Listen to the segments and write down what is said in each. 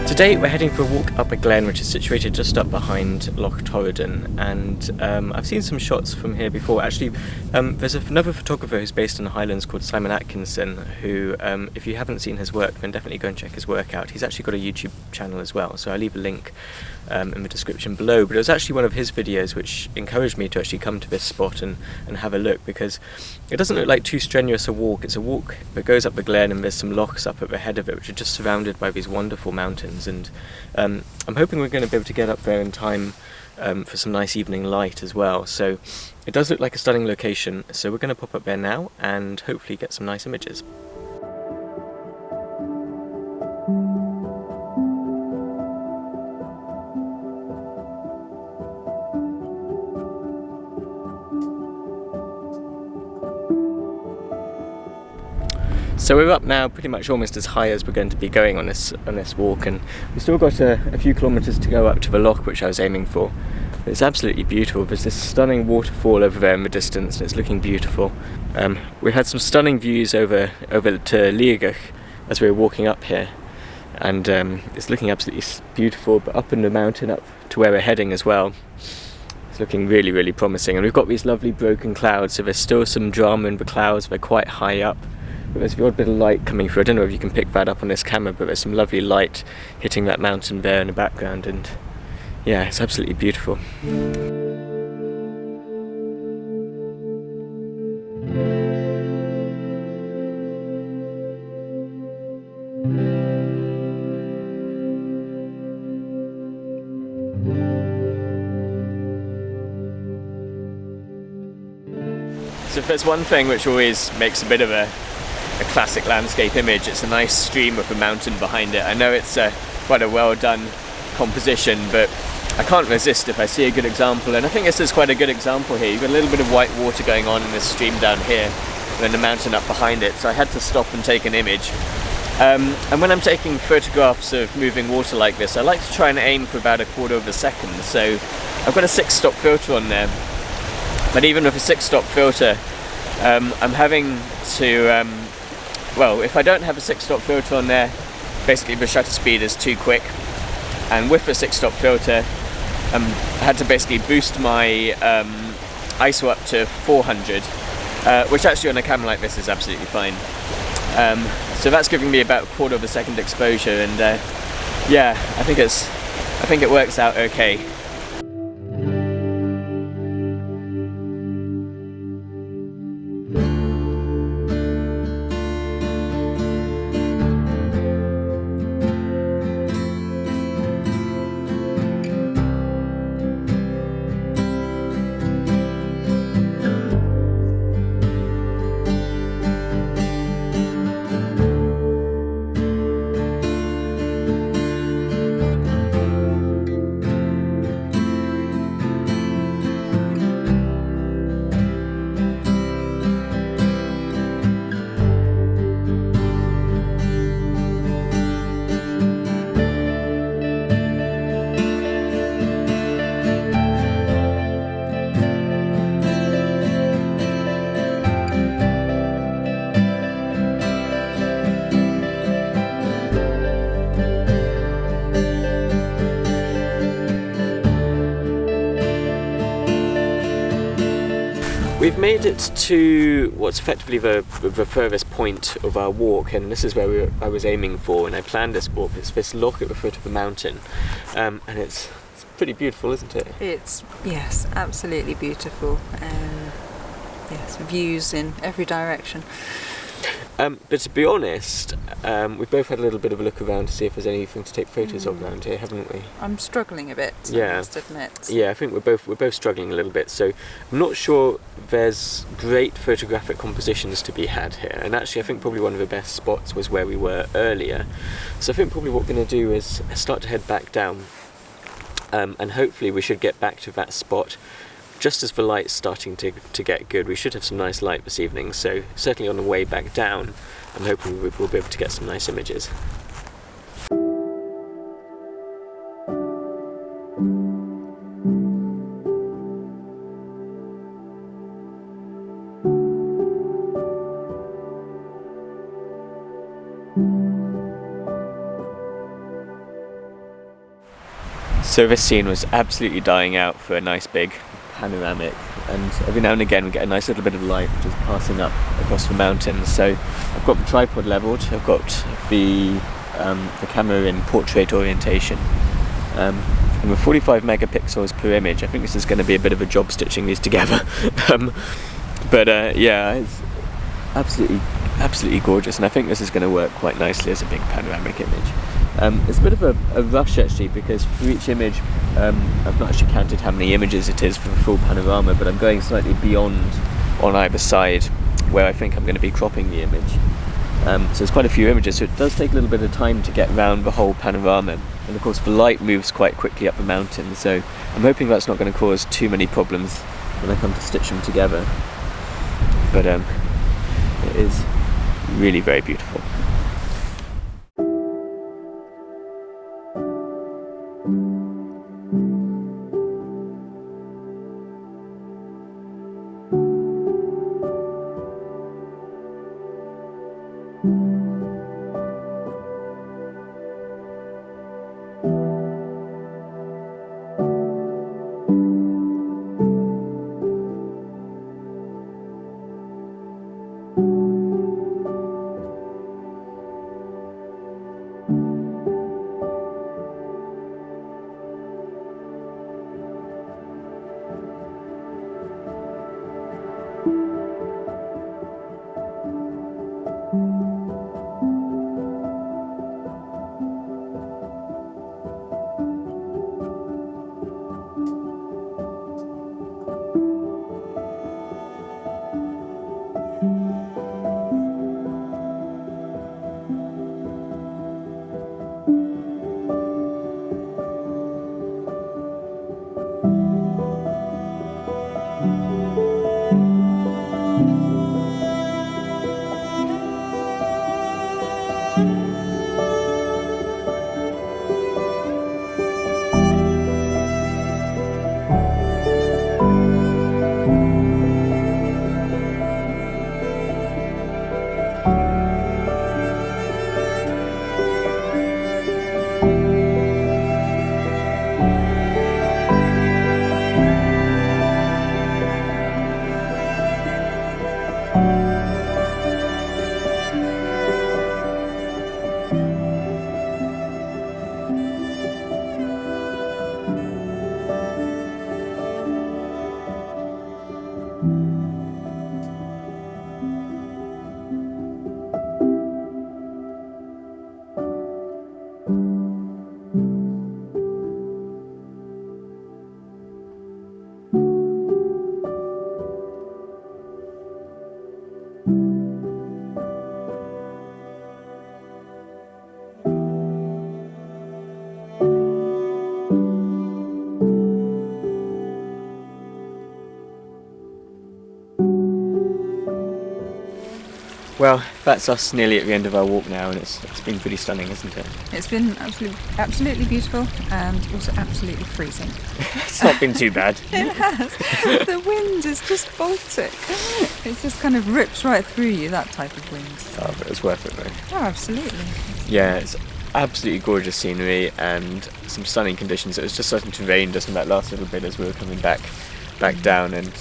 Today we're heading for a walk up a glen which is situated just up behind Loch Torridon, and I've seen some shots from here before. Actually, there's another photographer who's based in the Highlands called Simon Atkinson who, if you haven't seen his work, then definitely go and check his work out. He's actually got a YouTube channel as well, so I'll leave a link in the description below. But it was actually one of his videos which encouraged me to actually come to this spot and have a look, because it doesn't look like too strenuous a walk. It's a walk that goes up the glen, and there's some lochs up at the head of it which are just surrounded by these wonderful mountains, and I'm hoping we're going to be able to get up there in time for some nice evening light as well. So it does look like a stunning location, so we're going to pop up there now and hopefully get some nice images. So we're up now pretty much almost as high as we're going to be going on this walk, and we've still got a few kilometres to go up to the loch which I was aiming for. It's absolutely beautiful. There's this stunning waterfall over there in the distance and it's looking beautiful. We had some stunning views over to Liathach as we were walking up here, and it's looking absolutely beautiful, but up in the mountain up to where we're heading as well, it's looking really, really promising. And we've got these lovely broken clouds, so there's still some drama in the clouds. They're quite high up, but there's the odd bit of light coming through. I don't know if you can pick that up on this camera, but there's some lovely light hitting that mountain there in the background, and yeah, it's absolutely beautiful. So if there's one thing which always makes a bit of a classic landscape image, it's a nice stream with a mountain behind it. I know it's quite a well done composition, but I can't resist if I see a good example, and I think this is quite a good example here. You've got a little bit of white water going on in this stream down here, and then the mountain up behind it, so I had to stop and take an image. And when I'm taking photographs of moving water like this, I like to try and aim for about 1/4 of a second. So I've got a 6-stop filter on there, but even with a 6-stop filter, I'm having to, well, if I don't have a 6-stop filter on there, basically the shutter speed is too quick, and with a 6-stop filter, I had to basically boost my ISO up to 400, which actually on a camera like this is absolutely fine. So that's giving me about 1/4 of a second exposure, and yeah, I think it works out okay. We've made it to what's effectively the furthest point of our walk, and this is where I was aiming for, and I planned this walk. It's this loch at the foot of the mountain, and it's pretty beautiful, isn't it? It's, yes, absolutely beautiful. Yes, views in every direction. But to be honest, we've both had a little bit of a look around to see if there's anything to take photos of around here, haven't we? I'm struggling a bit, I must admit. Yeah, I think we're both struggling a little bit. So I'm not sure there's great photographic compositions to be had here. And actually, I think probably one of the best spots was where we were earlier. So I think probably what we're going to do is start to head back down, and hopefully we should get back to that spot just as the light's starting to get good. We should have some nice light this evening, so certainly on the way back down, I'm hoping we'll be able to get some nice images. So this scene was absolutely dying out for a nice big panoramic, and every now and again we get a nice little bit of light which is passing up across the mountains. So I've got the tripod leveled, I've got the camera in portrait orientation, and with 45 megapixels per image, I think this is going to be a bit of a job stitching these together. Yeah, it's absolutely gorgeous, and I think this is going to work quite nicely as a big panoramic image. It's a bit of a rush actually, because for each image, I've not actually counted how many images it is for the full panorama, but I'm going slightly beyond on either side where I think I'm going to be cropping the image. So there's quite a few images, so it does take a little bit of time to get around the whole panorama, and of course the light moves quite quickly up the mountain, so I'm hoping that's not going to cause too many problems when I come to stitch them together. But it is really very beautiful. Well, that's us nearly at the end of our walk now, and it's been pretty stunning, isn't it? It's been absolutely beautiful, and also absolutely freezing. It's not been too bad. It has. The wind is just Baltic. It just kind of rips right through you, that type of wind. Oh, but it's worth it though. Oh, absolutely. Yeah, it's absolutely gorgeous scenery and some stunning conditions. It was just starting to rain just in that last little bit as we were coming back down, and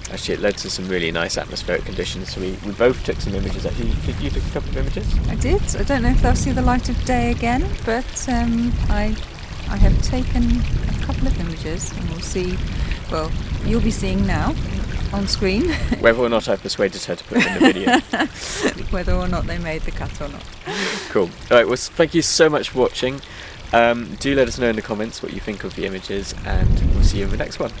actually it led to some really nice atmospheric conditions. So we both took some images actually. You took a couple of images? I did. I don't know if they'll see the light of day again, but I have taken a couple of images, and we'll see, well, you'll be seeing now on screen. Whether or not I persuaded her to put it in the video. Whether or not they made the cut or not. Cool. Alright, well, thank you so much for watching. Do let us know in the comments what you think of the images, and we'll see you in the next one.